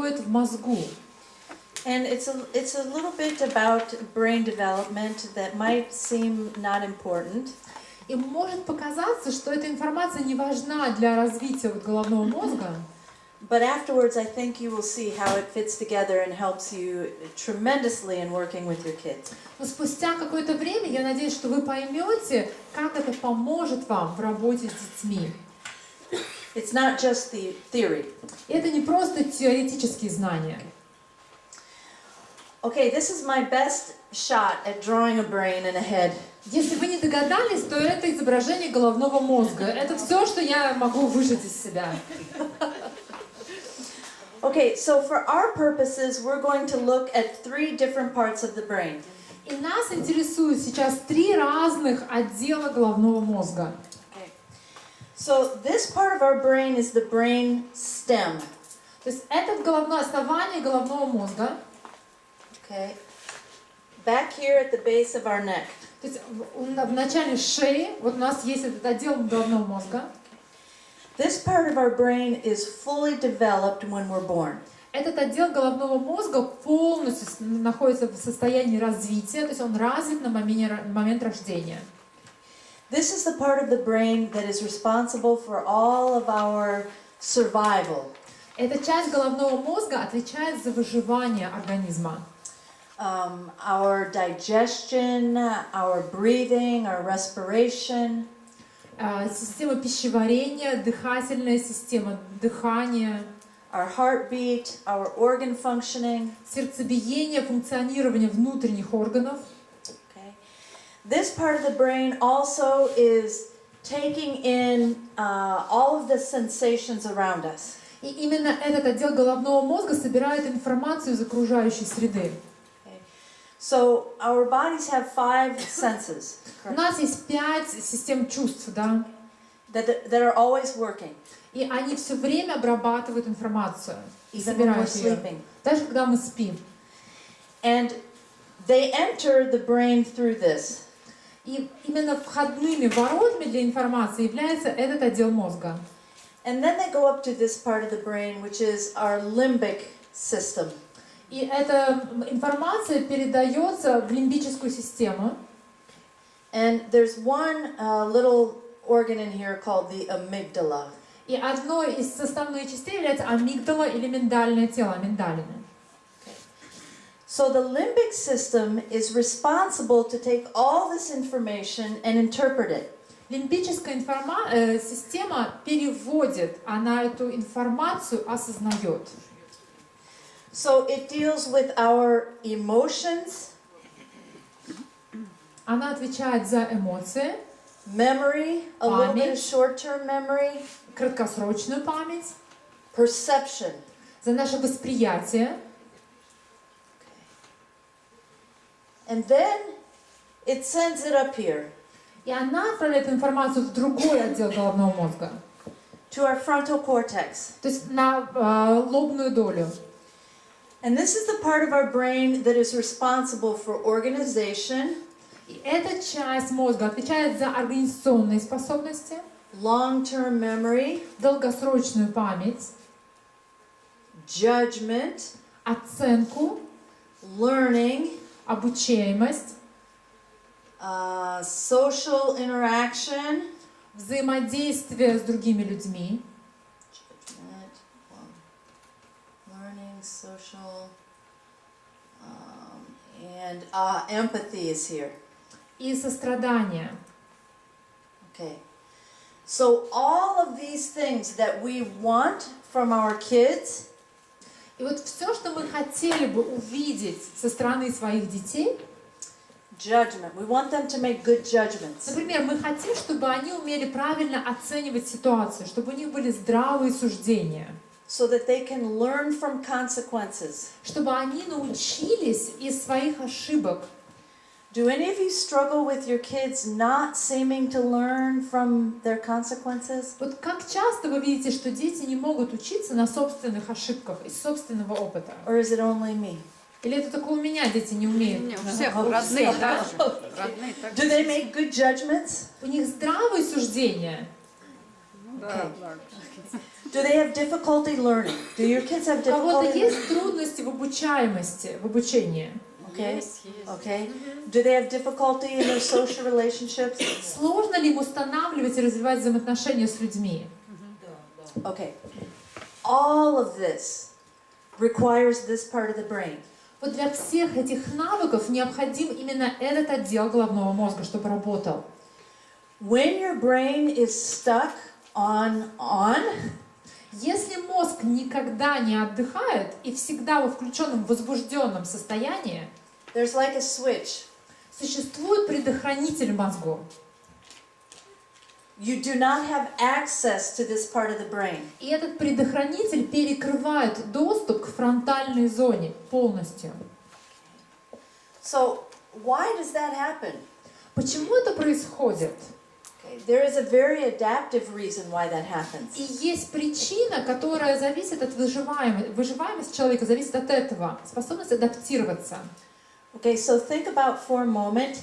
происходит в мозгу. And it's a little bit about brain development that might seem not important. И может показаться, что эта информация не важна для развития головного мозга. But afterwards, I think you will see how it fits together and helps you tremendously in working with your kids. Но спустя какое-то время, я надеюсь, что вы поймете, как это поможет вам в работе с детьми. It's not just the theory. Это не просто теоретические знания. Okay, this is my best shot at drawing a brain and a head. Если вы не догадались, то это изображение головного мозга. Это все, что я могу выжать из себя. Okay, so for our purposes, we're going to look at 3 different parts of the brain. И нас интересуют сейчас 3 разных отдела головного мозга. Okay. So this part of our brain is the brain stem. То есть это головное основание головного мозга. Okay. Back here at the base of our neck. То есть в начале шеи вот у нас есть этот отдел головного мозга. This part of our brain is fully developed when we're born. Этот отдел головного мозга полностью находится в состоянии развития, то есть он развит на момент рождения. This is the part of the brain that is responsible for all of our survival. Эта часть головного мозга отвечает за выживание организма. Our digestion, our breathing, our respiration. Система пищеварения, дыхательная система, дыхание. Our heartbeat, our organ functioning. Сердцебиение, функционирование внутренних органов. Okay. This part of the brain also is taking in all of the sensations around us. И именно этот отдел головного мозга собирает информацию из окружающей среды. So our bodies have 5 senses. У нас есть 5 систем чувств, да? That are always working. И они все время обрабатывают информацию и Even when we're собирают ее. sleeping. Даже когда мы спим. And they enter the brain through this. И именно входными воротами для информации является этот отдел мозга. And then they go up to this part of the brain, which is our limbic system. И эта информация передается в лимбическую систему. And there's one little organ in here called the amygdala. И одной из составных частей является амигдала или миндальное тело, миндалина. So the limbic system is responsible to take all this information and interpret it. Лимбическая система переводит, она эту информацию осознает. So it deals with our emotions, Она отвечает за эмоции, memory, a little bit of short-term memory, краткосрочную память, perception. за наше восприятие. And then it sends it up here. И она отправляет информацию в другой отдел головного мозга. To our frontal cortex. То есть на лобную долю. And this is the part of our brain that is responsible for organization. И эта часть мозга отвечает за организационные способности, Long-term memory. долгосрочную память, Judgment. оценку, Learning. обучаемость, Social interaction. взаимодействие с другими людьми, Judgment. Learning, social, and empathy is here. и сострадание. Okay. So all of these things that we want from our kids, И вот все, что мы хотели бы увидеть со стороны своих детей, judgment. We want them to make good judgments. например, мы хотим, чтобы они умели правильно оценивать ситуацию, чтобы у них были здравые суждения, So that they can learn from consequences. чтобы они научились из своих ошибок. Do any of you struggle with your kids not seeming to learn from their consequences? Вот как часто вы видите, что дети не могут учиться на собственных ошибках, из собственного опыта? Or is it only me? Или это только у меня дети не умеют? У всех родные так же. Родные так Do they make good judgments? У них здравые суждения. Okay. Do they have difficulty learning? Do your kids have У кого-то difficulty? есть трудности в обучаемости, в обучении? Okay. Okay. Do they have difficulty in their social relationships? Сложно ли им устанавливать и развивать взаимоотношения с людьми? Okay. All of this requires this part of the brain. Вот для всех этих навыков необходим именно этот отдел головного мозга, чтобы работал. When your brain is stuck on, Если мозг никогда не отдыхает и всегда во включенном возбужденном состоянии, there's like a switch. существует предохранитель в мозгу. You do not have access to this part of the brain. И этот предохранитель перекрывает доступ к фронтальной зоне полностью. So, why does that happen? Почему это происходит? Okay. There is a very adaptive reason why that happens. И есть причина, которая зависит от выживаемости. Выживаемость человека зависит от этого, способность адаптироваться. Okay, so think about for a moment,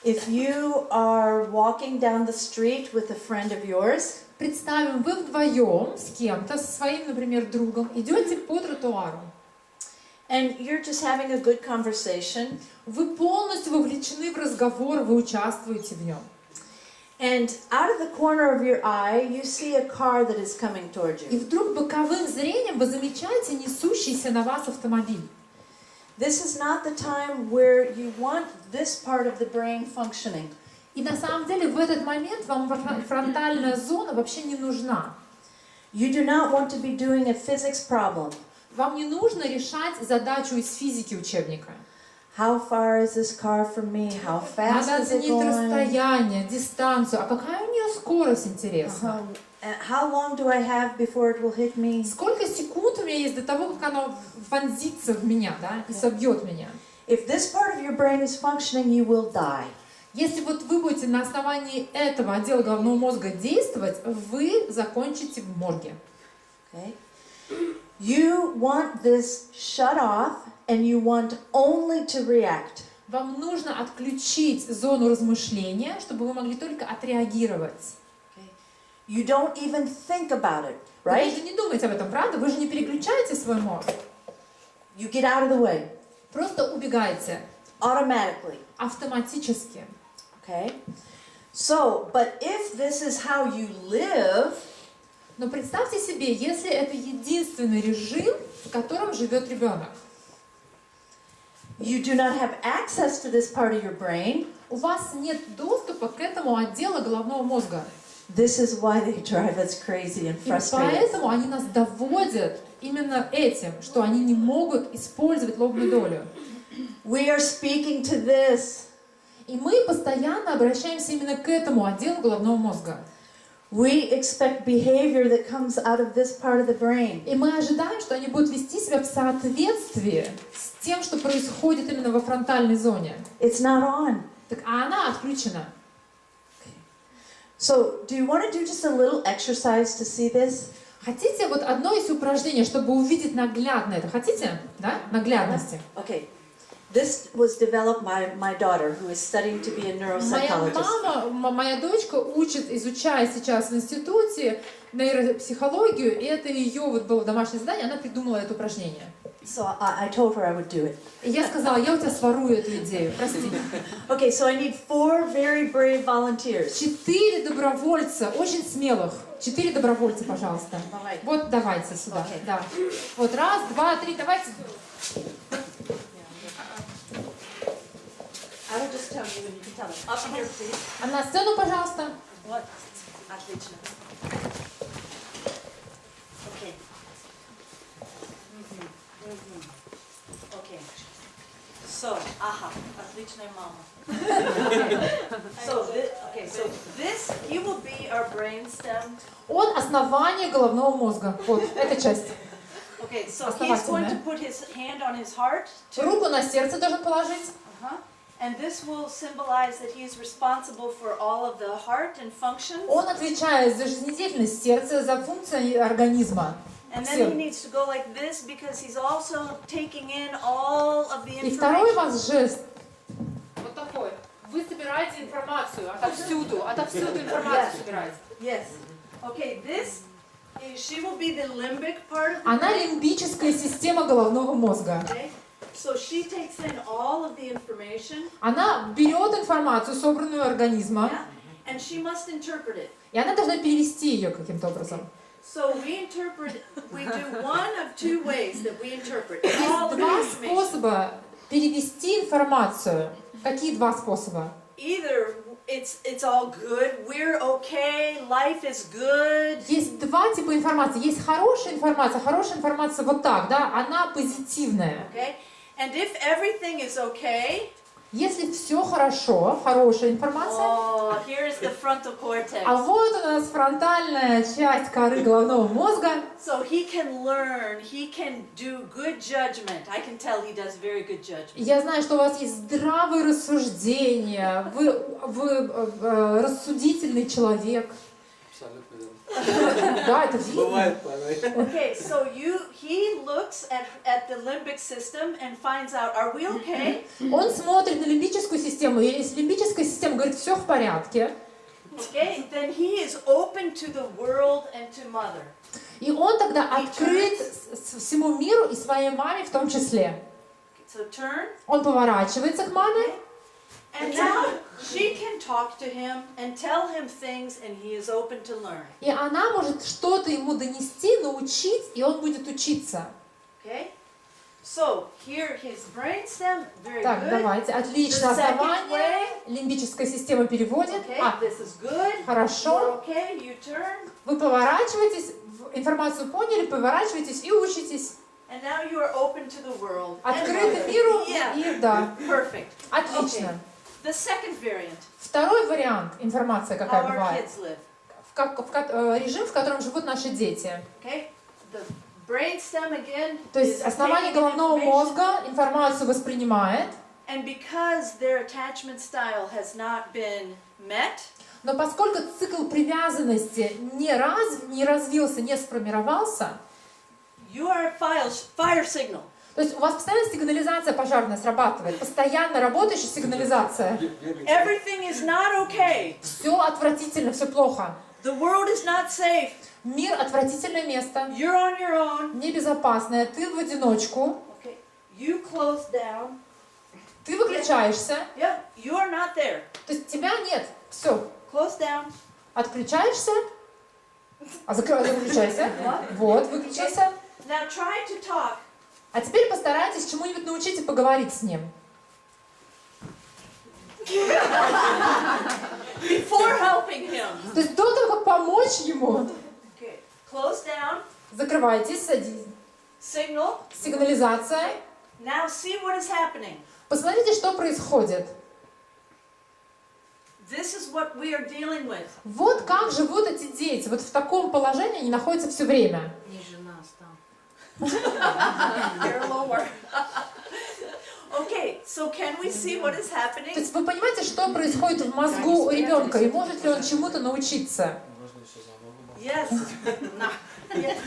if you are walking down the street with a friend of yours, Представим, вы вдвоем с кем-то, со своим, например, другом, идете по тротуару. and you're just having a good conversation, Вы полностью вовлечены в разговор, вы участвуете в нем. and out of the corner of your eye, you see a car that is coming toward И you. вдруг боковым зрением вы замечаете несущийся на вас автомобиль. This is not the time where you want this part of the brain functioning. И на самом деле в этот момент вам фронтальная зона вообще не нужна. You do not want to be doing a physics problem. Вам не нужно решать задачу из физики учебника. How far is this car from me? How fast Надо is it оценить going? расстояние, дистанцию. А какая у нее скорость, интересно? How long do I have before it will hit me? Сколько секунд у меня есть до того, как оно вонзится в меня, да, и собьет меня? If this part of your brain is functioning, you will die. Если вот вы будете на основании этого отдела головного мозга действовать, вы закончите в морге. Okay? You want this shut off, and you want only to react. Вам нужно отключить зону размышления, чтобы вы могли только отреагировать. Okay? You don't even think about it, Вы right? же не думаете об этом, правда? Вы же не переключаете свой мозг. You get out of the way Просто убегайте automatically. автоматически. Okay? So, but if this is how you live, Но представьте себе, если это единственный режим, в котором живет ребенок. you do not have access to this part of your brain, У вас нет доступа к этому отделу головного мозга. this is why they drive us crazy and И frustrate us. поэтому они нас доводят именно этим, что они не могут использовать лобную долю. We are speaking to this. И мы постоянно обращаемся именно к этому отделу головного мозга. We expect behavior that comes out of this part of the brain. И мы ожидаем, что они будут вести себя в соответствии с тем, что происходит именно во фронтальной зоне. It's not on. Так, а она отключена. So, do you want to do just a little exercise to see this? Хотите вот одно из упражнений, чтобы увидеть наглядно это? Хотите? Да? Наглядности. Okay. This was developed by my daughter, who is studying to be a neuropsychologist. Моя дочка изучает сейчас в институте нейропсихологию, и это ее вот было домашнее задание, она придумала это упражнение. So I told her I would do it. И я сказала, я у тебя сворую эту идею, прости. Okay, so I need 4 very brave volunteers. 4 добровольца, очень смелых. 4 добровольца, пожалуйста. Давай. Вот давайте сюда. Okay. Да. Вот 1, 2, 3, давайте. I will just tell you and you can tell them. Up here, please. А на сцену, пожалуйста. Вот. Отлично. Okay. Okay. So, отличная мама. So this, he will be our brainstem. Он основание головного мозга. Вот, эта часть. Okay, so he's going to put his hand on his heart. Руку на сердце должен положить. And this will symbolize that he is responsible for all of the heart and functions. Он отвечает за жизнедеятельность сердца, за функции организма. And then he needs to go like this because he's also taking in all of the И второй у information. вас жест. Вот такой. Вы собираете информацию отовсюду информацию собираете. Yes. Okay, this she will be the limbic part of the Она brain. лимбическая система головного мозга. Okay, so she takes in all of the information. Она берет информацию, собранную организмом, Yeah, and she must interpret it. и она должна перевести ее каким-то образом. So we do one of two ways that we interpret Есть all of the два information. способа перевести информацию. Какие два способа? Either it's all good, we're okay, life is good. Есть два типа информации. Есть хорошая информация вот так, да, она позитивная. Okay, and if everything is okay, Если все хорошо, хорошая информация, oh, here is the frontal cortex. а вот у нас фронтальная часть коры головного мозга. So he can learn, he can do good judgment. I can tell he does very good judgment. Я знаю, что у вас есть здравые рассуждения, вы рассудительный человек. Абсолютно верно. Да, это видно. Бывает порой. Okay, so he looks at the limbic system and finds out, are we okay? Он смотрит на лимбическую систему, и если лимбическая система говорит, все в порядке, Okay, then he is open to the world and to mother. и он тогда открыт всему миру и своей маме в том числе. So turn, Он поворачивается к маме, and now she can talk to him and tell him things, and he is open to learn. и она может что-то ему донести, научить, и он будет учиться. Okay, so here his brainstem, very Так, good. давайте. Отлично. The second Основание. way. Лимбическая система переводит. Okay, А, this is good. хорошо. You're okay, you turn, Вы поворачиваетесь, информацию поняли, поворачиваетесь и учитесь. and now you are open to the world. and Открыты mother. миру Yeah, и да. perfect. Отлично. The second variant, Второй вариант информация how какая our бывает. kids live. Режим, в котором живут наши дети. Okay, the brainstem again То есть is основание taking головного information, мозга информацию воспринимает, and because their attachment style has not been met, но поскольку цикл привязанности не развился, не сформировался, you are a fire signal. то есть у вас постоянно сигнализация пожарная срабатывает, постоянно работающая сигнализация. Everything is not okay. Все отвратительно, все плохо. The world is not safe. Мир отвратительное место, You're on your own. небезопасное, ты в одиночку, Okay, you close down. ты выключаешься, Yep, you are not there. то есть тебя нет, все, Close down. отключаешься, выключайся, вот, выключайся. Now try to talk. А теперь постарайтесь чему-нибудь научить и поговорить с ним. Before helping him. То есть до того, как помочь ему, Okay, close down. закрывайтесь, садитесь, Signal. сигнализация. Now see what is happening. Посмотрите, что происходит. This is what we are dealing with. Вот как живут эти дети. Вот в таком положении они находятся все время. You're lower. Okay, so can we see what is То happening? есть вы понимаете, что происходит в мозгу у ребенка, и может ли он чему-то научиться? Можно еще заново. Yes. Yes.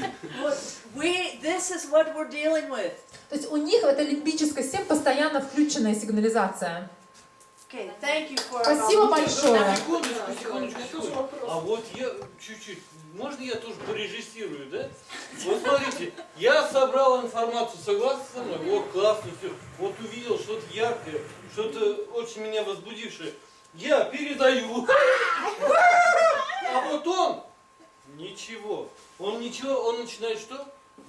This is what we're dealing with. То есть у них эта лимбическая система постоянно включенная сигнализация. Okay, thank you for Спасибо большое. Секундочку. А вот я чуть-чуть, можно я тоже порежиссирую, да? Вот смотрите, я собрал информацию, согласны со мной? Вот классно все. Вот увидел что-то яркое, что-то очень меня возбудившее. Я передаю. А вот он ничего. Он начинает что?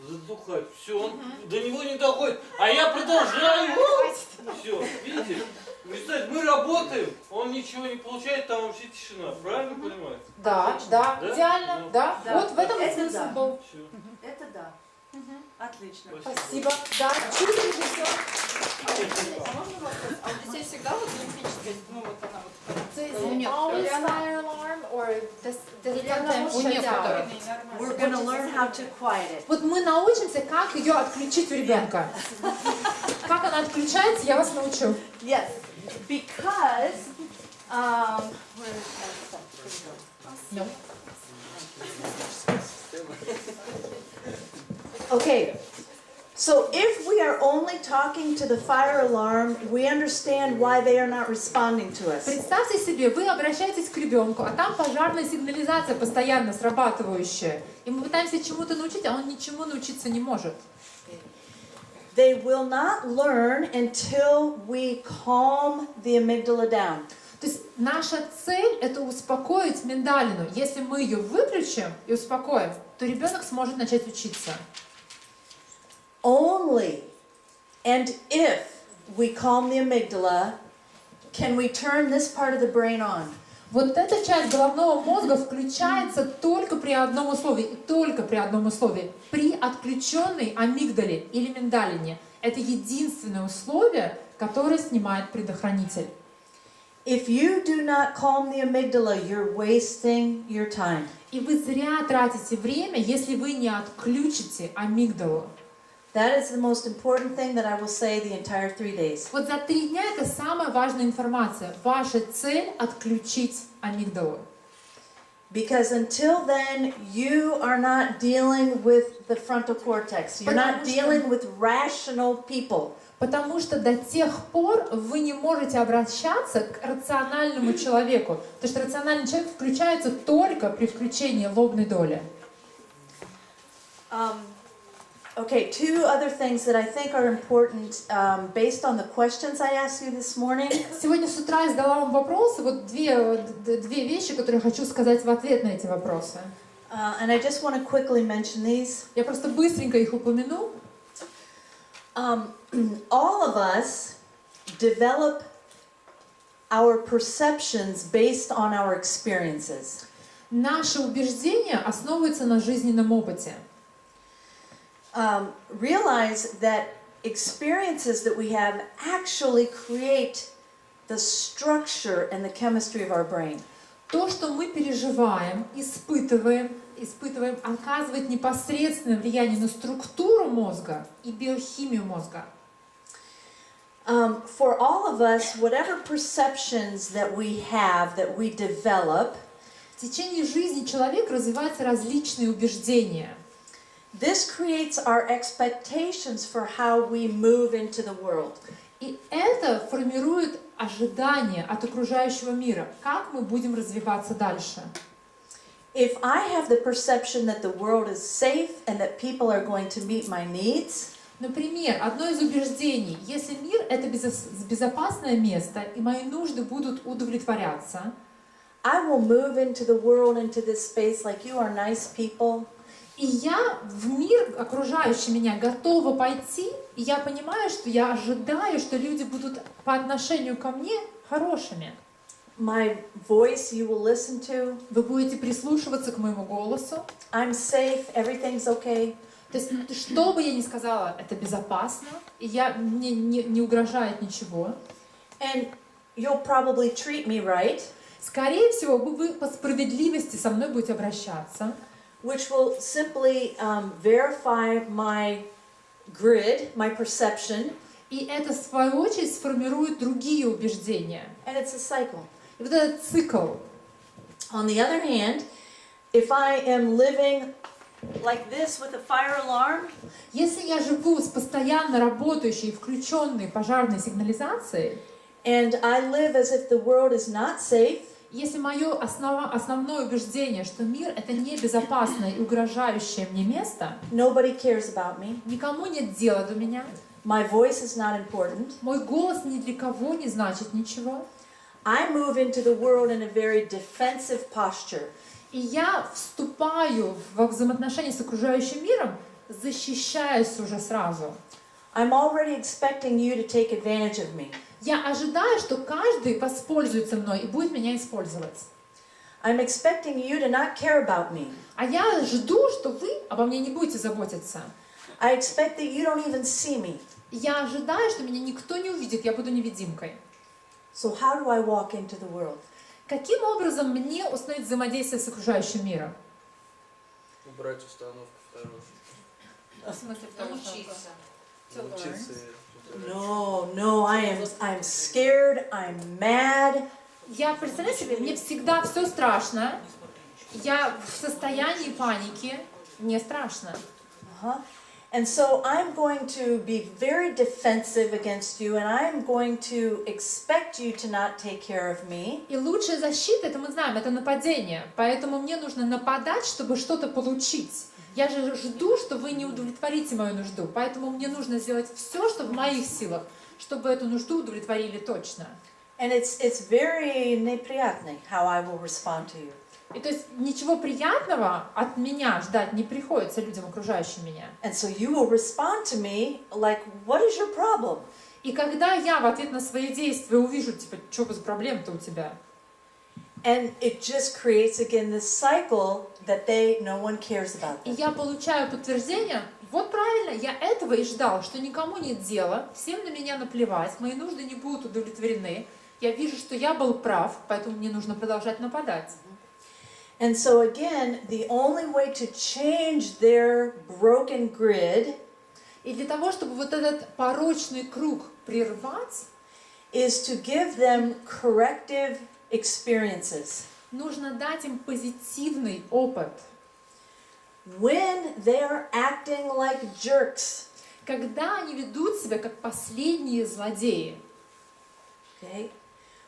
Затухать. Все, он до него не доходит. А я продолжаю. Все, видите? Представьте, мы работаем, он ничего не получает, там вообще тишина. Правильно понимаю? Да, да, идеально, Ну, да. да. Вот в этом Это смысл да. был. Все. Это да. Отлично. Спасибо. Да, чуть режиссер. А можно вопрос? А у детей всегда вот лимбическая, ну вот она вот... Is it always fire alarm or does it sometimes У shut некоторых. down? We're going to learn how to quiet it. Вот мы научимся, как ее отключить у ребенка. Как она отключается, я вас научу. Yes, because where is that? No. Окей. So if we are only talking to the fire alarm, we understand why they are not responding to us. Представьте себе, вы обращаетесь к ребенку, а там пожарная сигнализация постоянно срабатывающая. И мы пытаемся чему-то научить, а он ничему научиться не может. They will not learn until we calm the amygdala down. То есть наша цель — это успокоить миндалину. Если мы ее выключим и успокоим, то ребенок сможет начать учиться. Only and if we calm the amygdala, can we turn this part of the brain on. Вот эта часть головного мозга включается только при одном условии, и только при одном условии. При отключенной амигдале или миндалине. Это единственное условие, которое снимает предохранитель. If you do not calm the amygdala, you're wasting your time. И вы зря тратите время, если вы не отключите амигдалу. That is the most important thing that I will say the entire 3 days. Вот за 3 дня это самая важная информация. Ваша цель — отключить амигдалу. Because until then, you are not dealing with the frontal cortex. You're not dealing with rational people. Потому что до тех пор вы не можете обращаться к рациональному человеку. Потому что рациональный человек включается только при включении лобной доли. Okay, 2 other things that I think are important based on the questions I asked you this morning. Сегодня с утра я задала вам вопросы. Вот две вещи, которые я хочу сказать в ответ на эти вопросы. And I just want to quickly mention these. Я просто быстренько их упомяну. All of us develop our perceptions based on our experiences. Наши убеждения основываются на жизненном опыте. Realize that experiences that we have actually create the structure and the chemistry of our brain. То, что мы переживаем, испытываем, оказывает непосредственное влияние на структуру мозга и биохимию мозга. For all of us, whatever perceptions that we have, that we develop, В течение жизни человек развиваются различные убеждения. this creates our expectations for how we move into the world. И это формирует ожидания от окружающего мира, как мы будем развиваться дальше. If I have the perception that the world is safe and that people are going to meet my needs, Например, одно из убеждений: если мир — это безопасное место, и мои нужды будут удовлетворяться, I will move into the world, into this space like you are nice people. и я в мир, окружающий меня, готова пойти, и я понимаю, что я ожидаю, что люди будут по отношению ко мне хорошими. My voice you will listen to. Вы будете прислушиваться к моему голосу. I'm safe, everything's okay. То есть, что бы я ни сказала, это безопасно, и мне не угрожает ничего. And you'll probably treat me right, Скорее всего, вы по справедливости со мной будете обращаться, which will simply verify my grid, my perception, и это, в свою очередь, сформирует другие убеждения. and it's a cycle. И вот этот цикл. On the other hand, if I am living like this with a fire alarm, Если я живу с постоянно работающей и включенной пожарной сигнализацией, and I live as if the world is not safe, если мое основное убеждение, что мир — это небезопасное и угрожающее мне место, nobody cares about me, никому нет дела до меня, my voice is not important, мой голос ни для кого не значит ничего, I move into the world in a very defensive posture. и я вступаю во взаимоотношения с окружающим миром, защищаясь уже сразу. I'm already expecting you to take advantage of me. Я ожидаю, что каждый воспользуется мной и будет меня использовать. I'm expecting you to not care about me. А я жду, что вы обо мне не будете заботиться. I expect that you don't even see me. И я ожидаю, что меня никто не увидит, я буду невидимкой. So how do I walk into the world? Каким образом мне установить взаимодействие с окружающим миром? Убрать установку вторую. В смысле, Научиться. Научиться. No, I'm scared, I'm mad. Я, представляете себе, мне всегда все страшно. Я в состоянии паники, мне страшно. And so I'm going to be very defensive against you, and I'm going to expect you to not take care of me. И лучшая защита, это мы знаем, это нападение. Поэтому мне нужно нападать, чтобы что-то получить. Я же жду, что вы не удовлетворите мою нужду. Поэтому мне нужно сделать все, что в моих силах, чтобы эту нужду удовлетворили точно. And it's very неприятно how I will respond to you. И то есть ничего приятного от меня ждать не приходится людям, окружающим меня. And so you will respond to me like, what is your problem? И когда я в ответ на свои действия увижу, типа, что за проблема-то у тебя? And it just creates again this cycle that no one cares about И them. я получаю подтверждение, вот правильно, я этого и ждал, что никому нет дела, всем на меня наплевать, мои нужды не будут удовлетворены. Я вижу, что я был прав, поэтому мне нужно продолжать нападать. And so again, the only way to change their broken grid И для того, чтобы вот этот порочный круг прервать, is to give them corrective experiences. нужно дать им позитивный опыт. When they're acting like jerks, Когда они ведут себя как последние злодеи, okay,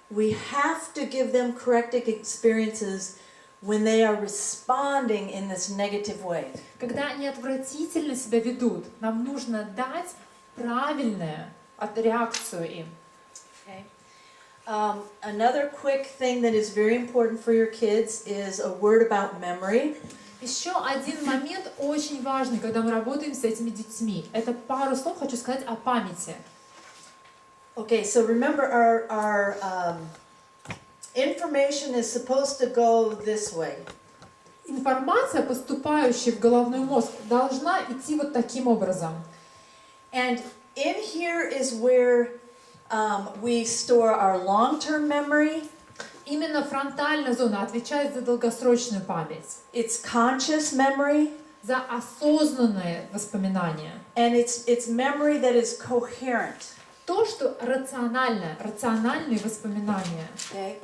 we have to give them corrective experiences when they are responding in this negative way. когда они отвратительно себя ведут, нам нужно дать правильную реакцию им. Okay. Another quick thing that is very important for your kids is a word about memory. Еще один момент очень важный, когда мы работаем с этими детьми. Это пару слов хочу сказать о памяти. Okay, so remember our information is supposed to go this way. Информация, поступающая в головной мозг, должна идти вот таким образом. And in here is where we store our long-term memory. Именно фронтальная зона отвечает за долгосрочную память, It's conscious memory, за осознанные воспоминания. and it's memory that is coherent. То, что рациональные воспоминания. Okay,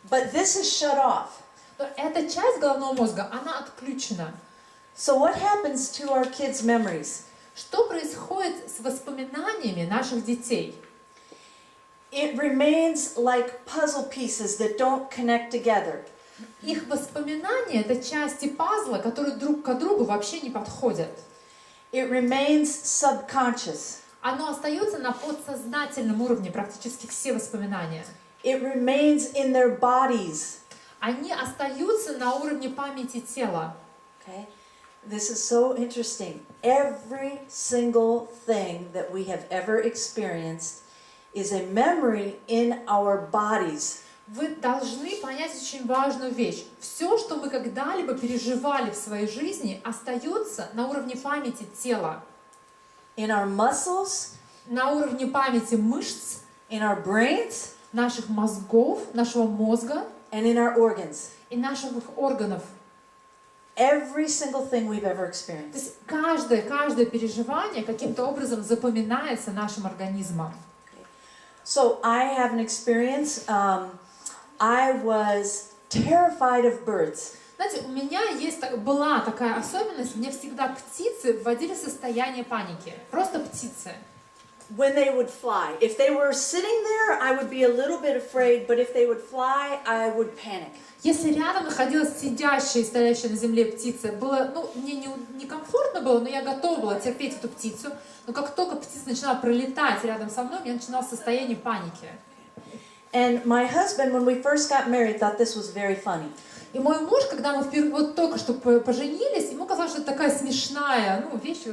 but this is shut off. Но эта часть головного мозга, она отключена. So what happens to our kids' memories? Что происходит с воспоминаниями наших детей? It remains like puzzle pieces that don't connect together. Их воспоминания — это части пазла, которые друг к другу вообще не подходят. It remains subconscious. Оно остается на подсознательном уровне, практически все воспоминания. It remains in their bodies. Они остаются на уровне памяти тела. Okay? This is so interesting. Every single thing that we have ever experienced is a memory in our bodies. Вы должны понять очень важную вещь. Все, что мы когда-либо переживали в своей жизни, остается на уровне памяти тела, In our muscles, на уровне памяти мышц, in our brains, наших мозгов, нашего мозга and in our organs. и наших органов. Every single thing we've ever То experienced. есть каждое переживание каким-то образом запоминается нашим организмом. So I have an experience. I was terrified of birds. Знаете, у меня была такая особенность, мне всегда птицы вводили в состояние паники. Просто птицы. When they would fly. If they were sitting there, I would be a little bit afraid, but if they would fly, I would panic. Если рядом находилась сидящая и стоящая на земле птица, было, мне некомфортно было, но я готова была терпеть эту птицу. Но как только птица начинала пролетать рядом со мной, я начинала состояние паники. And my husband, when we first got married, thought this was very funny. И мой муж, когда мы вот только что поженились, ему казалось, что это такая смешная вещь,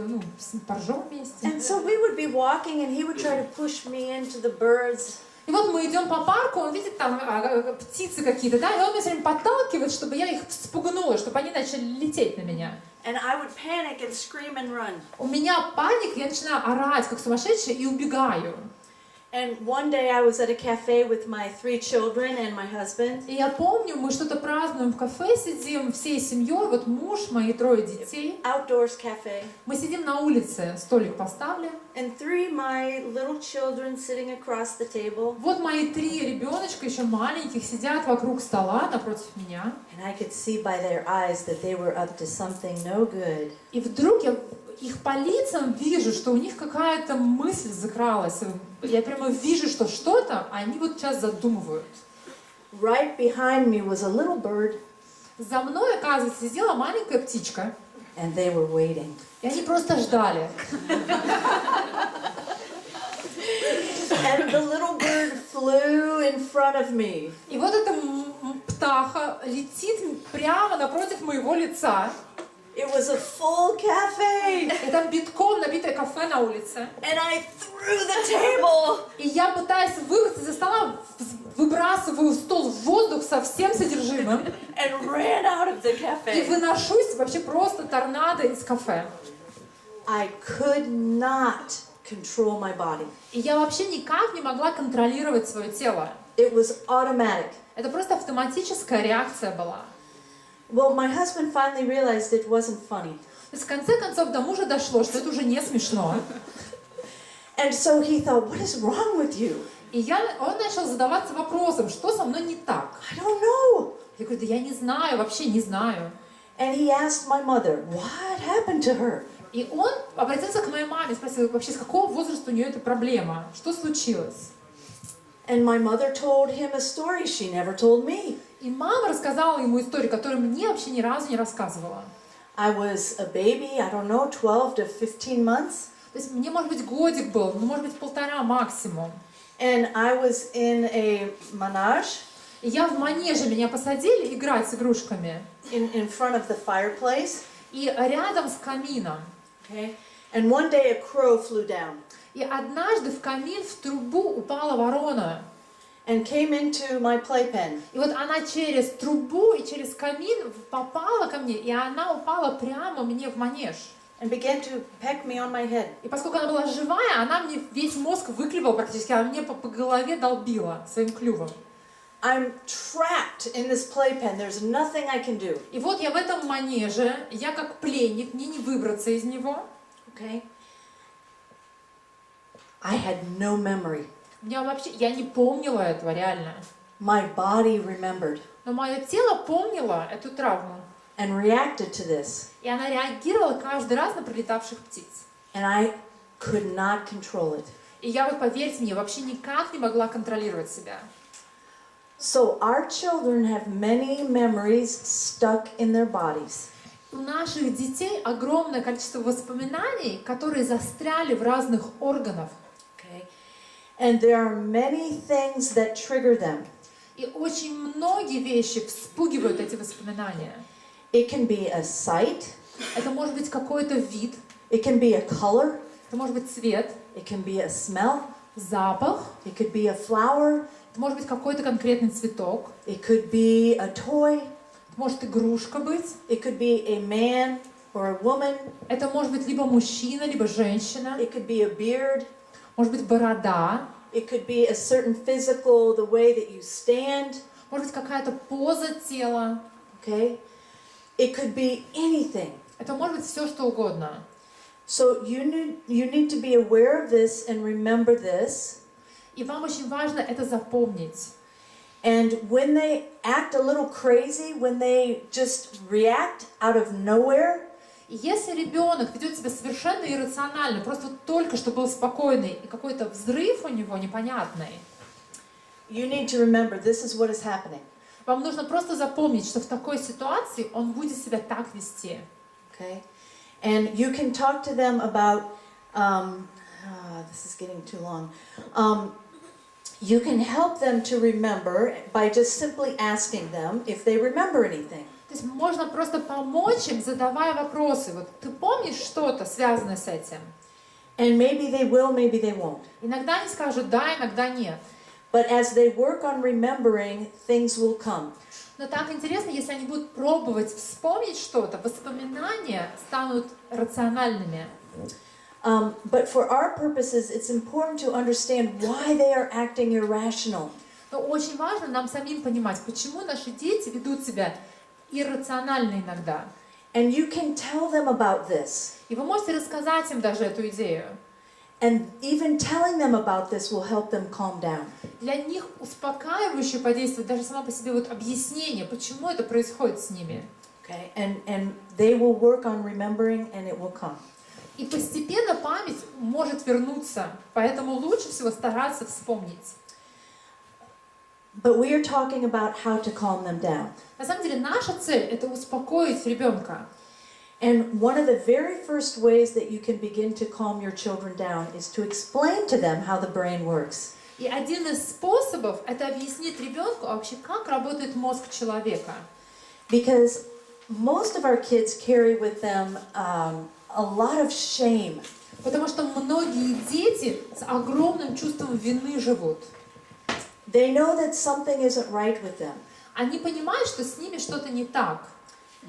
поржем вместе. And so we would be walking, and he would try to push me into the birds. И вот мы идем по парку, он видит там птицы какие-то, да, и он меня все время подталкивает, чтобы я их спугнула, чтобы они начали лететь на меня. And I would panic and scream and run. У меня паника, я начинаю орать, как сумасшедшая, и убегаю. And one day I was at a cafe with my 3 children and my husband. И я помню, мы что-то празднуем в кафе, сидим всей семьей, вот муж, мои 3 детей. Outdoors cafe. Мы сидим на улице, столик поставлен. And 3 my little children sitting across the table. Вот мои 3 ребеночка, еще маленьких, сидят вокруг стола напротив меня. And I could see by their eyes that they were up to something no good. И вдруг их по лицам вижу, что у них какая-то мысль закралась. Я прямо вижу, что что-то они вот сейчас задумывают. Right behind me was a little bird, За мной, оказывается, сидела маленькая птичка, and they were waiting. и они просто ждали. And the little bird flew in front of me. И вот эта птаха летит прямо напротив моего лица. It was a full cafe, И там битком набитое кафе на улице. and I threw the table. И я, пытаясь выбраться из-за стола, выбрасываю стол в воздух со всем содержимым. And ran out of the И cafe. выношусь вообще просто торнадо из кафе. I could not control my body. И я вообще никак не могла контролировать свое тело. It was automatic. Это просто автоматическая реакция была. Well, my husband finally realized it wasn't funny. То есть в конце концов до мужа дошло, что это уже не смешно. And so he thought, what is wrong with you? И он начал задаваться вопросом, что со мной не так. I don't know. Я говорю, да я не знаю, вообще не знаю. And he asked my mother, what happened to her? И он обратился к моей маме, спросил, вообще с какого возраста у нее эта проблема? Что случилось? And my mother told him a story she never told me. И мама рассказала ему историю, которую мне вообще ни разу не рассказывала. I was a baby, I don't know, 12 to 15 months. То есть мне, может быть, годик был, ну, может быть, 1,5 максимум. And I was in a menage И я в манеже, меня посадили играть с игрушками. in front of the fireplace. И рядом с камином. Okay. And one day a crow flew down И однажды в камин, в трубу упала ворона. and came into my playpen. И вот она через трубу и через камин попала ко мне, и она упала прямо мне в манеж. And began to peck me on my head. И поскольку она была живая, она мне весь мозг выклевала практически, она мне по голове долбила своим клювом. I'm trapped in this playpen. There's nothing I can do. И вот я в этом манеже, я как пленник, мне не выбраться из него. Okay. I had no memory. Я не помнила этого реально. My body remembered Но мое тело помнило эту травму. and reacted to this. И она реагировала каждый раз на прилетавших птиц. And I could not control it. И я вот, поверьте мне, вообще никак не могла контролировать себя. So our children have many memories stuck in their bodies. У наших детей огромное количество воспоминаний, которые застряли в разных органах. Okay. And there are many things that trigger them. И очень многие вещи вспугивают эти воспоминания. It can be a sight, Это может быть какой-то вид, it can be a color, это может быть цвет, it can be a smell, запах, it could be a flower, это может быть какой-то конкретный цветок, it could be a toy, это может игрушка быть, it could be a man or a woman, это может быть либо мужчина, либо женщина, it could be a beard, может быть борода, it could be a certain physical, the way that you stand, может быть какая-то поза тела, okay? It could be anything. это может быть все, что угодно. So you need to be aware of this and remember this. И вам очень важно это запомнить. And when they act a little crazy, when they just react out of nowhere, И если ребенок ведет себя совершенно иррационально, просто вот только что был спокойный, и какой-то взрыв у него непонятный, you need to remember this is what is happening. вам нужно просто запомнить, что в такой ситуации он будет себя так вести. Okay? And you can talk to them about, this is getting too long. You can help them to remember by just simply asking them if they remember anything. То есть можно просто помочь им, задавая вопросы. Вот ты помнишь что-то, связанное с этим? And maybe they will, maybe they won't. Иногда они скажут да, иногда нет. But as they work on remembering, things will come. Но так интересно, если они будут пробовать вспомнить что-то, воспоминания станут рациональными. But for our purposes, it's important to understand why they are acting irrational. Но очень важно нам самим понимать, почему наши дети ведут себя иррационально иногда. And you can tell them about this. И вы можете рассказать им даже эту идею. And even telling them about this will help them calm down. Для них успокаивающе подействует даже само по себе вот объяснение, почему это происходит с ними. Okay? And they will work on remembering and it will come. И постепенно память может вернуться, поэтому лучше всего стараться вспомнить. But we are talking about how to calm them down. На самом деле наша цель — это успокоить ребенка. And one of the very first ways that you can begin to calm your children down is to explain to them how the brain works. И один из способов — это объяснить ребенку вообще, как работает мозг человека. Because most of our kids carry with them a lot of shame. Потому что многие дети с огромным чувством вины живут. They know that something isn't right with them. Они понимают, что с ними что-то не так.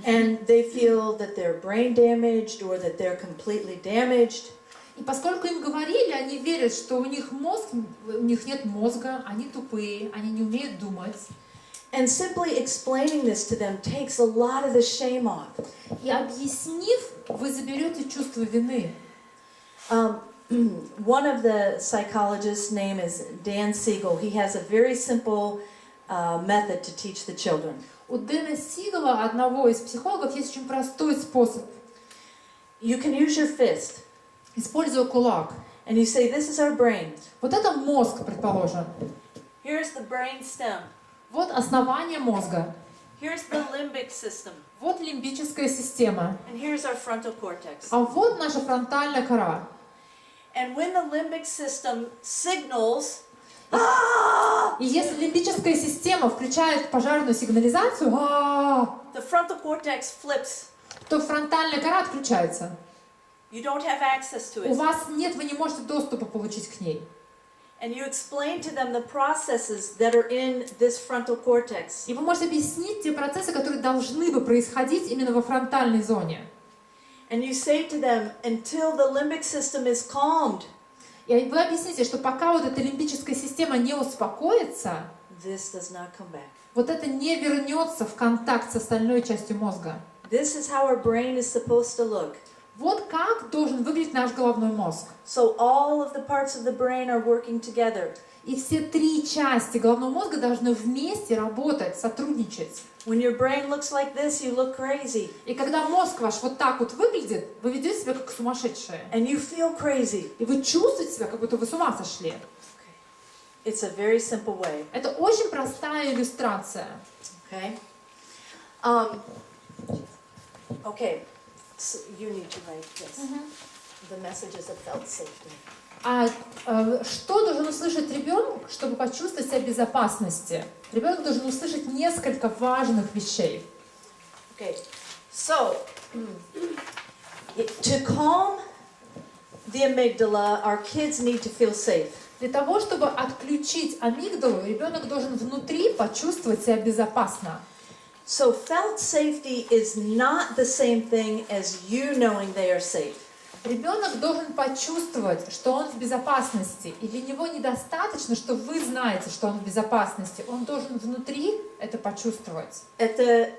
And they feel that they're brain damaged or that they're completely damaged. И поскольку им говорили, они верят, что у них нет мозга, они тупые, они не умеют думать. And simply explaining this to them takes a lot of the shame off. И объяснив, вы заберете чувство вины. One of the psychologists' name is Dan Siegel. He has a very simple method to teach the children. У Дэна Сигала, одного из психологов, есть очень простой способ. You can use your fist, Используя кулак. and you say, "This is our brain. Вот это мозг, предположим. Here's the brain stem. Вот основание мозга. Here's the limbic system. Вот лимбическая система. And here's our frontal cortex." А вот наша фронтальная кора. And when the limbic system signals, И если лимбическая система включает пожарную сигнализацию, the frontal cortex flips. то фронтальная кора отключается. You don't have access to У it. вас нет, вы не можете доступа получить к ней. And you explain to them the processes that are in this frontal cortex. И вы можете объяснить те процессы, которые должны бы происходить именно во фронтальной зоне. And you say to them, until the limbic system is calmed, И вы объясните, что пока вот эта лимбическая система не успокоится, this does not come back. вот это не вернется в контакт с остальной частью мозга. This is how our brain is supposed to look. Вот как должен выглядеть наш головной мозг. So all of the parts of the brain are working together. И все три части головного мозга должны вместе работать, сотрудничать. When your brain looks like this, you look crazy. И когда мозг ваш вот так вот выглядит, вы ведете себя как сумасшедшие. And you feel crazy. И вы чувствуете себя, как будто вы с ума сошли. It's a very simple way. Это очень простая иллюстрация. Okay? Okay. So you need to write this. The messages of felt safety. Что должен услышать ребенок, чтобы почувствовать себя в безопасности? Ребенок должен услышать несколько важных вещей. Okay. So, to calm the amygdala, our kids need to feel safe. Для того, чтобы отключить амигдалу, ребенок должен внутри почувствовать себя безопасно. So felt safety is not the same thing as you knowing they are safe. Ребенок должен почувствовать, что он в безопасности. И для него недостаточно, что вы знаете, что он в безопасности. Он должен внутри это почувствовать. It's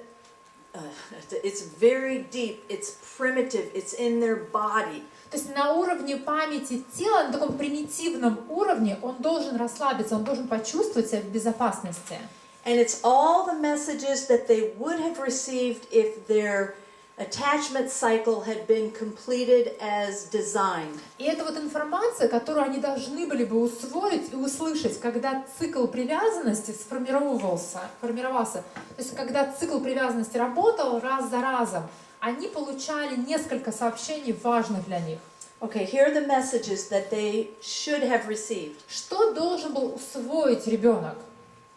very deep, it's primitive, it's in their body. То есть на уровне памяти тела, на таком примитивном уровне, он должен расслабиться, он должен почувствовать себя в безопасности. And it's all the messages that they would have received if their attachment cycle had been completed as designed. И это вот информация, которую они должны были бы усвоить и услышать, когда цикл привязанности формировался. То есть когда цикл привязанности работал раз за разом, они получали несколько сообщений важных для них. Okay, here are the messages that they should have received. Что должен был усвоить ребенок?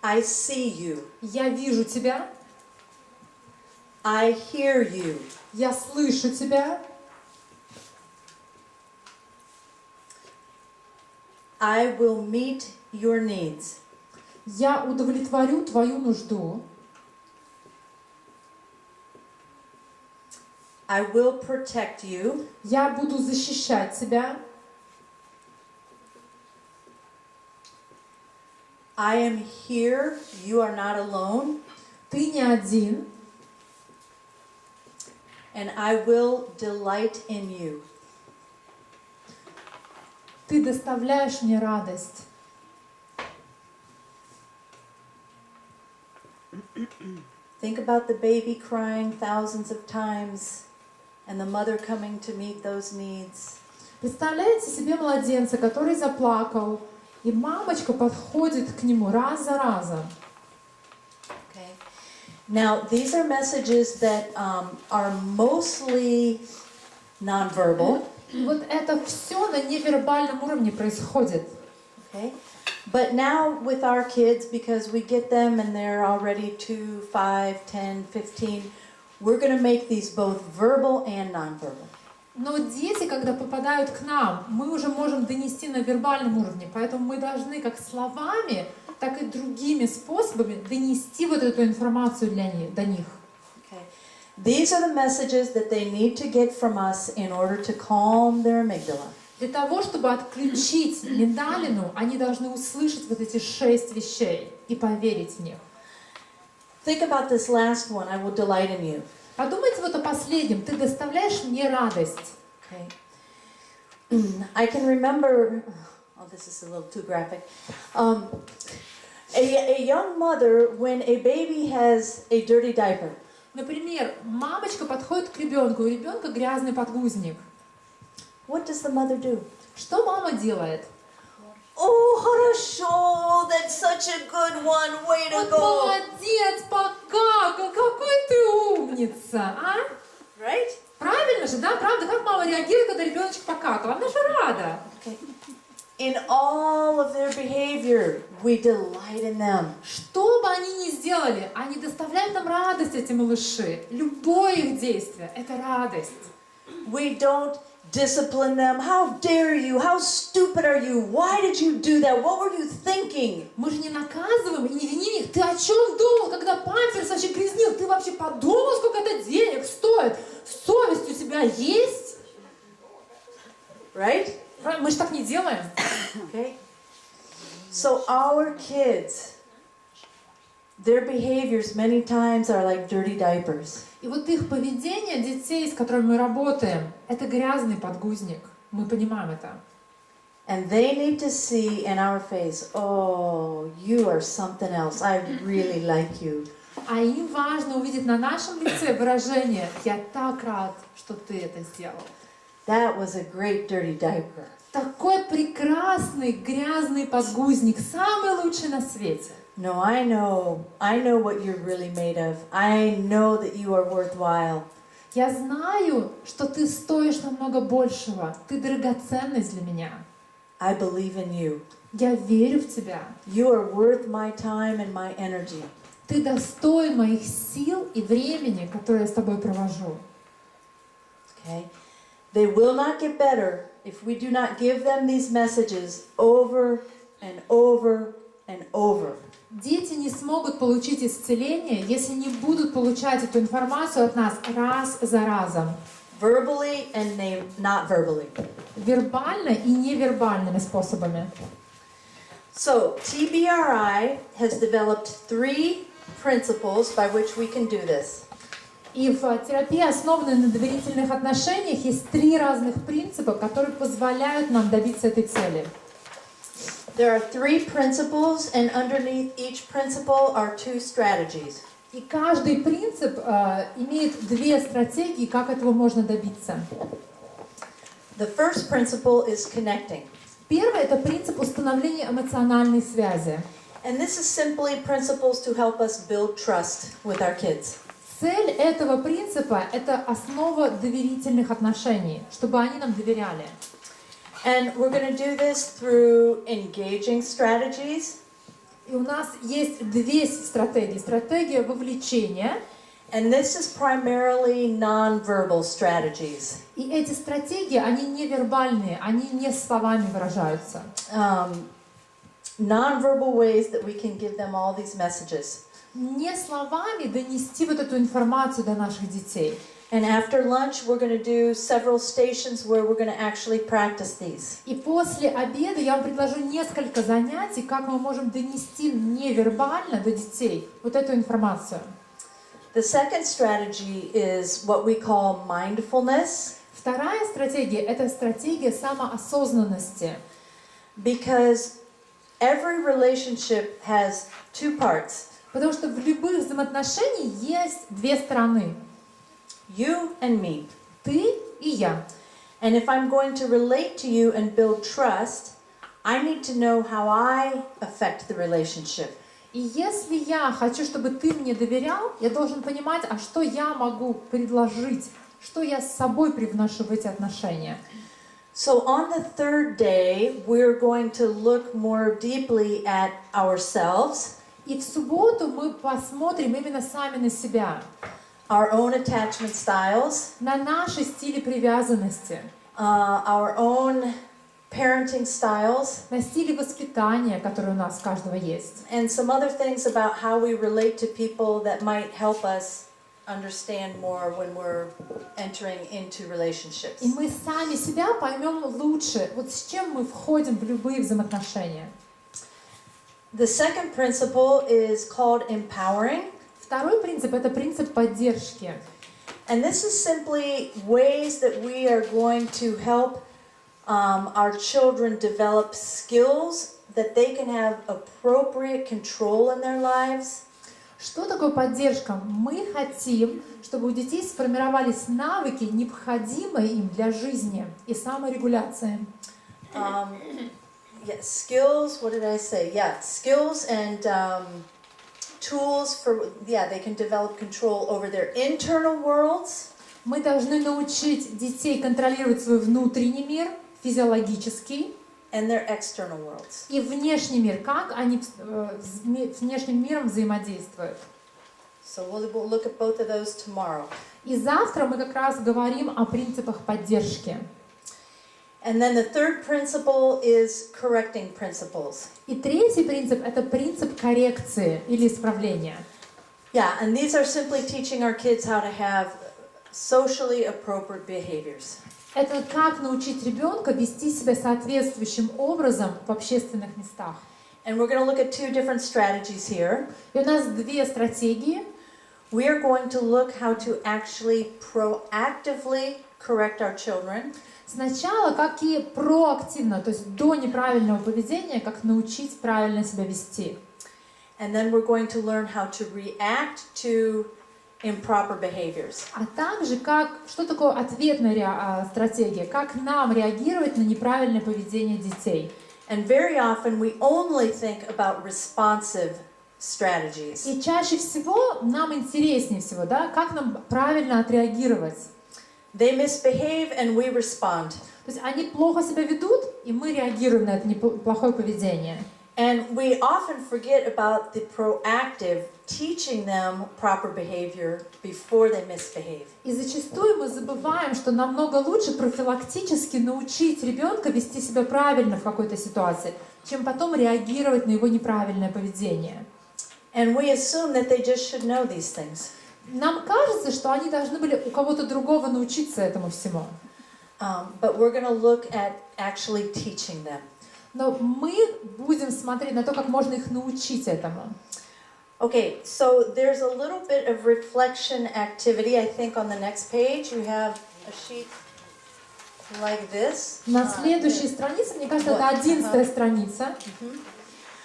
I see you. Я вижу тебя. I hear you. Я слышу тебя. I will meet your needs. Я удовлетворю твою нужду. I will protect you. Я буду защищать тебя. I am here. You are not alone. Ты не один. And I will delight in you. Ты доставляешь мне радость. Think about the baby crying thousands of times. and the mother coming to meet those needs. Представляете себе младенца, который заплакал, и мамочка подходит к нему раз за разом. Okay. Now, these are messages that are mostly nonverbal. Вот это все на невербальном уровне происходит. Okay. But now with our kids, because we get them and they're already 2, 5, 10, 15, we're going to make these both verbal and nonverbal. Но дети, когда попадают к нам, мы уже можем донести на вербальном уровне, поэтому мы должны как словами, так и другими способами донести вот эту информацию до них. Okay. These are the messages that they need to get from us in order to calm their amygdala. Для того, чтобы отключить миндалину, они должны услышать вот эти 6 вещей и поверить в них. Think about this last one, I will delight in you. Подумайте вот о последнем. Ты доставляешь мне радость. Okay. I can remember, oh, this is a little too graphic. A young mother, when a baby has a dirty diaper, Например, мамочка подходит к ребенку, у ребенка грязный подгузник. what does the mother do? Что мама делает? Oh, хорошо, that's such a good one, way to Вот go. молодец, покакал, какой ты умница, а? Right? Правильно же, да? Правда? Как мама реагирует, когда ребеночек покакал? Она же рада. Okay. In all of their behavior, we delight in them. Что бы они ни сделали, они доставляют нам радость, эти малыши. Любое их действие – это радость. We don't discipline them. How dare you? How stupid are you? Why did you do that? What were you thinking? Мы же не наказываем и не виним их. Ты о чем думал, когда памперс вообще грязнил? Ты вообще подумал, сколько это денег стоит? Совесть у тебя есть? Right? Мы же так не делаем. Okay. So our kids, their behaviors many times are like dirty diapers. И вот их поведение детей, с которыми мы работаем, это грязный подгузник. Мы понимаем это. And they need to see in our face, oh, you are something else. I really like you. А им важно увидеть на нашем лице выражение «Я так рад, что ты это сделал». That was a great dirty diaper. Такой прекрасный грязный подгузник, самый лучший на свете. No, I know what you're really made of. I know that you are worthwhile. Я знаю, что ты стоишь намного большего. Ты драгоценность для меня. I believe in you. Я верю в тебя. You are worth my time and my energy. Ты достоин моих сил и времени, которое я с тобой провожу. Okay? They will not get better if we do not give them these messages over and over and over. Дети не смогут получить исцеление, если не будут получать эту информацию от нас раз за разом. Verbally and not verbally. Вербально и невербальными способами. So, TBRI has developed 3 principles by which we can do this. И в терапии, основанной на доверительных отношениях, есть 3 разных принципа, которые позволяют нам добиться этой цели. There are 3 principles, and underneath each principle are 2 strategies. И каждый принцип имеет 2 стратегии, как этого можно добиться. The first principle is connecting. Первый – это принцип установления эмоциональной связи. And this is simply principles to help us build trust with our kids. Цель этого принципа – это основа доверительных отношений, чтобы они нам доверяли. And we're going to do this through engaging strategies. И у нас есть 2 стратегии. Стратегия вовлечения. And this is primarily non-verbal strategies. И эти стратегии, они невербальные, они не словами выражаются. Non-verbal ways that we can give them all these messages. Не словами донести вот эту информацию до наших детей. And after lunch, we're going to do several stations where we're going to actually practice these. И после обеда я вам предложу несколько занятий, как мы можем донести невербально до детей вот эту информацию. The second strategy is what we call mindfulness. Вторая стратегия – это стратегия самоосознанности. Because every relationship has 2 parts. Потому что в любых взаимоотношениях есть 2 стороны. You and me. Ты и я. And if I'm going to relate to you and build trust, I need to know how I affect the relationship. И если я хочу, чтобы ты мне доверял, я должен понимать, а что я могу предложить, что я с собой привношу в эти отношения. So on the third day, we're going to look more deeply at ourselves, И в субботу мы посмотрим именно сами на себя, our own attachment styles, на наши стили привязанности, our own parenting styles, на стили воспитания, которые у нас у каждого есть. and some other things about how we relate to people that might help us understand more when we're entering into relationships. И мы сами себя поймем лучше, вот с чем мы входим в любые взаимоотношения. The second principle is called empowering. Второй принцип — это принцип поддержки. And this is simply ways that we are going to help our children develop skills that they can have appropriate control in their lives. Что такое поддержка? Мы хотим, чтобы у детей сформировались навыки, необходимые им для жизни и саморегуляции. Yes, skills, what did I say? Yeah, skills and tools for, they can develop control over their internal worlds. Мы должны научить детей контролировать свой внутренний мир, физиологический, And their external worlds. и внешний мир, как они с внешним миром взаимодействуют. So we'll look at both of those tomorrow. И завтра мы как раз говорим о принципах поддержки. And then the third principle is correcting principles. И третий принцип — это принцип коррекции или исправления. Yeah, and these are simply teaching our kids how to have socially appropriate behaviors. Это как научить ребенка вести себя соответствующим образом в общественных местах. And we're going to look at two different strategies here. И у нас две стратегии. We are going to look how to actually proactively correct our children. Сначала, как и проактивно, то есть до неправильного поведения, как научить правильно себя вести. And then we're going to learn how to react to improper behaviors. А также, что такое ответная стратегия, как нам реагировать на неправильное поведение детей. And very often we only think about responsive strategies. И чаще всего нам интереснее всего, да, как нам правильно отреагировать. They misbehave and we respond. То есть они плохо себя ведут, и мы реагируем на это плохое поведение. And we often forget about the proactive teaching them proper behavior before they misbehave. И зачастую мы забываем, что намного лучше профилактически научить ребенка вести себя правильно в какой-то ситуации, чем потом реагировать на его неправильное поведение. And we assume that they just should know these things. Нам кажется, что они должны были у кого-то другого научиться этому всему. But we're going to look at actually teaching them. Но мы будем смотреть на то, как можно их научить этому. Okay, so there's a little bit of reflection activity. I think on the next page you have a sheet like this. На следующей странице, мне кажется, это 11-я страница.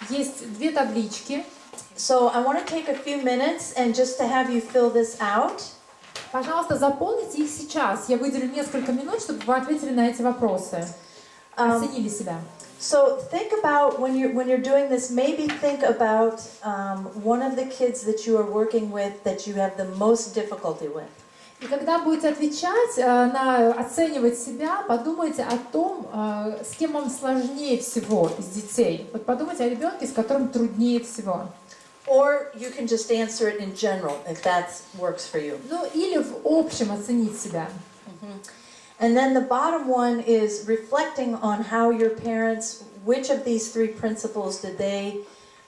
Есть две таблички. So I want to take a few minutes and just to have you fill this out. Пожалуйста, заполните их сейчас. Я выделю несколько минут, чтобы вы ответили на эти вопросы. Оценили себя. So think about when you're doing this, maybe think about one of the kids that you are working with that you have the most difficulty with. И когда будете отвечать, оценивать себя, подумайте о том, с кем вам сложнее всего из детей. Вот подумайте о ребенке, с которым труднее всего. Or you can just answer it in general, if that works for you. Ну, или в общем оценить себя. And then the bottom one is reflecting on how your parents, which of these three principles did they,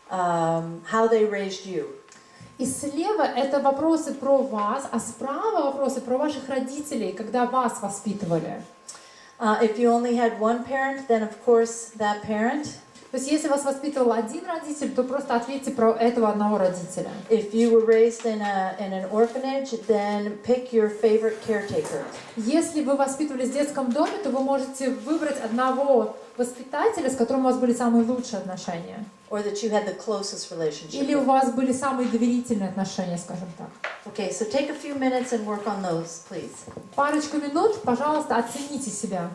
how they raised you. И слева это вопросы про вас, а справа вопросы про ваших родителей, когда вас воспитывали. If you only had one parent, then of course that parent. То есть если вас воспитывал один родитель, то просто ответьте про этого одного родителя. If you were raised in an orphanage, then pick your favorite caretaker. Если вы воспитывались в детском доме, то вы можете выбрать одного воспитателя, с которым у вас были самые лучшие отношения. Or that you had the closest relationship Или у with. вас были самые доверительные отношения, скажем так. Okay, so take a few minutes and work on those, please. Парочку минут, пожалуйста, оцените себя.